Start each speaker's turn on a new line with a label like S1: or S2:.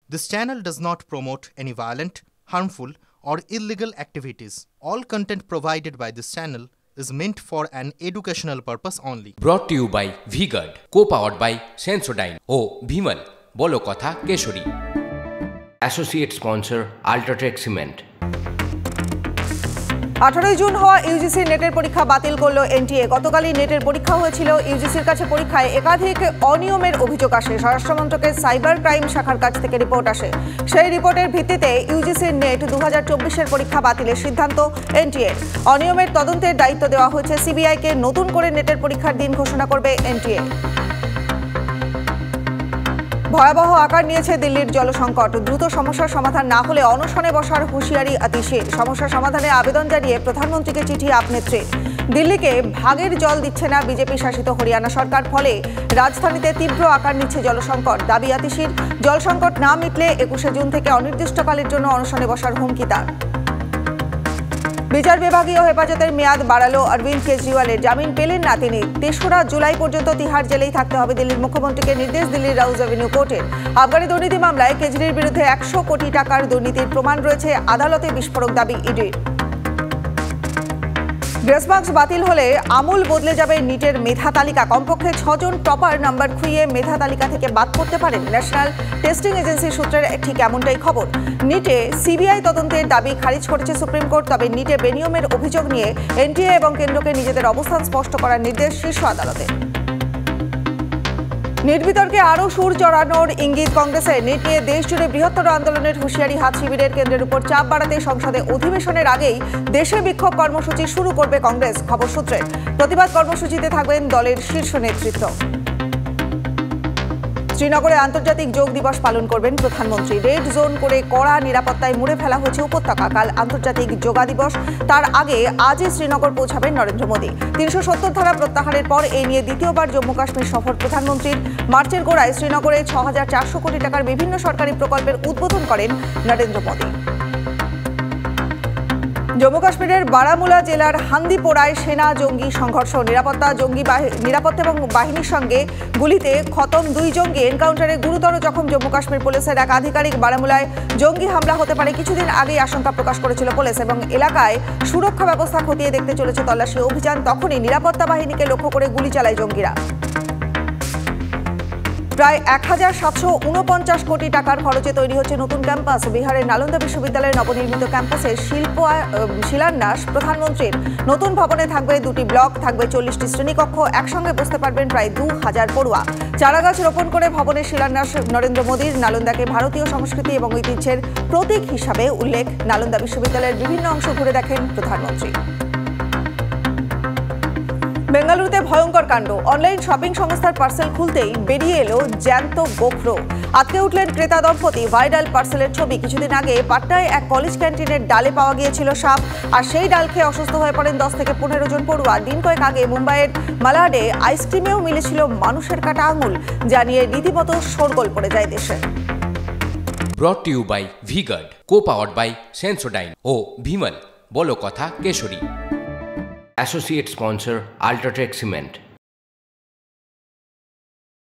S1: This channel does not promote any violent, harmful, or illegal activities. All content provided by this channel is meant for an educational purpose only.
S2: Brought to you by V-Guard, co-powered by Sensodyne O Bhimal, বলো কথা কেশরী। Associate sponsor Ultratech Cement।
S3: 18 June হওয়া ইউজিসির নেটের পরীক্ষা বাতিল করল NTA. গতকালই নেটের পরীক্ষা হয়েছিল। ইউজিসির কাছে পরীক্ষায় একাধিক অনিয়মের অভিযোগ আসে। স্বরাষ্ট্র মন্ত্রকের সাইবার ক্রাইম শাখার কাছ থেকে রিপোর্ট আসে। সেই রিপোর্টের ভিত্তিতে ইউজিসির নেট 2024-এর পরীক্ষা বাতিলের সিদ্ধান্ত এনটিএ। অনিয়মের তদন্তের দায়িত্ব দেওয়া হয়েছে সিবিআইকে। নতুন করে নেটের পরীক্ষার দিন ঘোষণা করবে এনটিএ। ভয়াবহ আকার নিয়েছে দিল্লির জলসংকট। দ্রুত সমস্যার সমাধান না হলে অনশনে বসার হুঁশিয়ারি আতিশীর। সমস্যা সমাধানে আবেদন জানিয়ে প্রধানমন্ত্রীকে চিঠি আপ নেত্রীর। দিল্লিকে ভাগের জল দিচ্ছে না বিজেপি শাসিত হরিয়ানা সরকার। ফলে রাজধানীতে তীব্র আকার নিচ্ছে জলসংকট। দাবি আতিশীর, জলসংকট না মিটলে 21শে জুন থেকে অনির্দিষ্টকালের জন্য অনশনে বসার হুমকি তার। বিচার বিভাগীয় হেফাজতের মেয়াদ বাড়ালো অরবিন্দ কেজরিওয়ালের। জামিন পেলেন না তিনি। 3রা জুলাই পর্যন্ত তিহার জেলেই থাকতে হবে দিল্লির মুখ্যমন্ত্রীকে নির্দেশ দিল্লির রাউজ অ্যাভিনিউ কোর্টের। আবগারি দুর্নীতি মামলায় কেজরির বিরুদ্ধে 100 কোটি টাকার দুর্নীতির প্রমাণ রয়েছে। আদালতে বিস্ফোরক দাবি ইডির। গ্রেস মার্কস বাতিল হলে আমূল বদলে যাবে নিটের মেধা তালিকা। কমপক্ষে 6 জন টপার নাম্বার খুইয়ে মেধা তালিকা থেকে বাদ করতে পারেন। ন্যাশনাল টেস্টিং এজেন্সি সূত্রের ঠিক এমনটাই খবর। নিটে সিবিআই তদন্তের দাবি খারিজ করেছে সুপ্রিম কোর্ট। তবে নিটে বেনিয়মের অভিযোগ নিয়ে এনটিএ এবং কেন্দ্রকে নিজেদের অবস্থান স্পষ্ট করার নির্দেশ শীর্ষ আদালতে। নিট বিতর্কে আরও সুর চড়ানোর ইঙ্গিত কংগ্রেসের। নিট নিয়ে দেশজুড়ে বৃহত্তর আন্দোলনের হুঁশিয়ারি হাত শিবিরের। কেন্দ্রের উপর চাপ বাড়াতে সংসদে অধিবেশনের আগেই দেশে বিক্ষোভ কর্মসূচি শুরু করবে কংগ্রেস। খবর সূত্রে প্রতিবাদ কর্মসূচিতে থাকবেন দলের শীর্ষ নেতৃত্ব। শ্রীনগরে আন্তর্জাতিক যোগ দিবস পালন করবেন প্রধানমন্ত্রী। রেড জোন করে কড়া নিরাপত্তায় মুড়ে ফেলা হয়েছে উপত্যকা। কাল আন্তর্জাতিক যোগা দিবস। তার আগে আজই শ্রীনগর পৌঁছাবেন নরেন্দ্র মোদী। 370 ধারা প্রত্যাহারের পর এই নিয়ে দ্বিতীয়বার জম্মু কাশ্মীর সফর প্রধানমন্ত্রীর। মার্চের গোড়ায় শ্রীনগরে 6400 কোটি টাকার বিভিন্ন সরকারি প্রকল্পের উদ্বোধন করেন নরেন্দ্র মোদী। জম্মু কাশ্মীরের বারামুলা জেলার হান্দিপোরায় সেনা জঙ্গি সংঘর্ষ। নিরাপত্তা এবং বাহিনীর সঙ্গে গুলিতে খতম 2 জঙ্গি। এনকাউন্টারে গুরুতর জখম জম্মু কাশ্মীর পুলিশের এক আধিকারিক। বারামুলায় জঙ্গি হামলা হতে পারে কিছুদিন আগেই আশঙ্কা প্রকাশ করেছিল পুলিশ এবং এলাকায় সুরক্ষা ব্যবস্থা খতিয়ে দেখতে চলেছে তল্লাশি অভিযান। তখনই নিরাপত্তা বাহিনীকে লক্ষ্য করে গুলি চালায় জঙ্গিরা। প্রায় 1749 কোটি টাকার খরচে তৈরি হচ্ছে নতুন ক্যাম্পাস। বিহারের নালন্দা বিশ্ববিদ্যালয়ের নবনির্মিত ক্যাম্পাসের শিলান্যাস প্রধানমন্ত্রীর। নতুন ভবনে থাকবে 2টি ব্লক, থাকবে 40টি শ্রেণীকক্ষ। একসঙ্গে বসতে পারবেন প্রায় 2000 পড়ুয়া। চারাগাছ রোপণ করে ভবনের শিলান্যাস নরেন্দ্র মোদীর। নালন্দাকে ভারতীয় সংস্কৃতি এবং ঐতিহ্যের প্রতীক হিসাবে উল্লেখ। নালন্দা বিশ্ববিদ্যালয়ের বিভিন্ন অংশ ঘুরে দেখেন প্রধানমন্ত্রী। বেঙ্গালুরুতে ভয়ঙ্কর কাণ্ড। অনলাইন শপিং সংস্থার পার্সেল খুলতেই বেরিয়ে এলো জ্যান্ত গোখরো। আটকে উঠলেন ক্রেতা দম্পতি। ভাইরাল পার্সেলের ছবি। কিছুদিন আগে পাটনায় এক কলেজ ক্যান্টিনের ডালে পাওয়া গিয়েছিল সাপ। আর সেই ডাল খেয়ে অসুস্থ হয়ে পড়েন 10 থেকে 15 জন পড়ুয়া। দিন কয়েক আগে মুম্বাইয়ের মালাডে আইসক্রিমেও মিলেছিল মানুষের কাটা আঙুল। জানিয়ে রীতিমতো শোরগোল পড়ে যায় দেশে।
S2: Brought to you by V-Guard, co-powered by Sensodyne O Bhimal, বলো কথা কেশরী। Associate sponsor Ultratech Cement।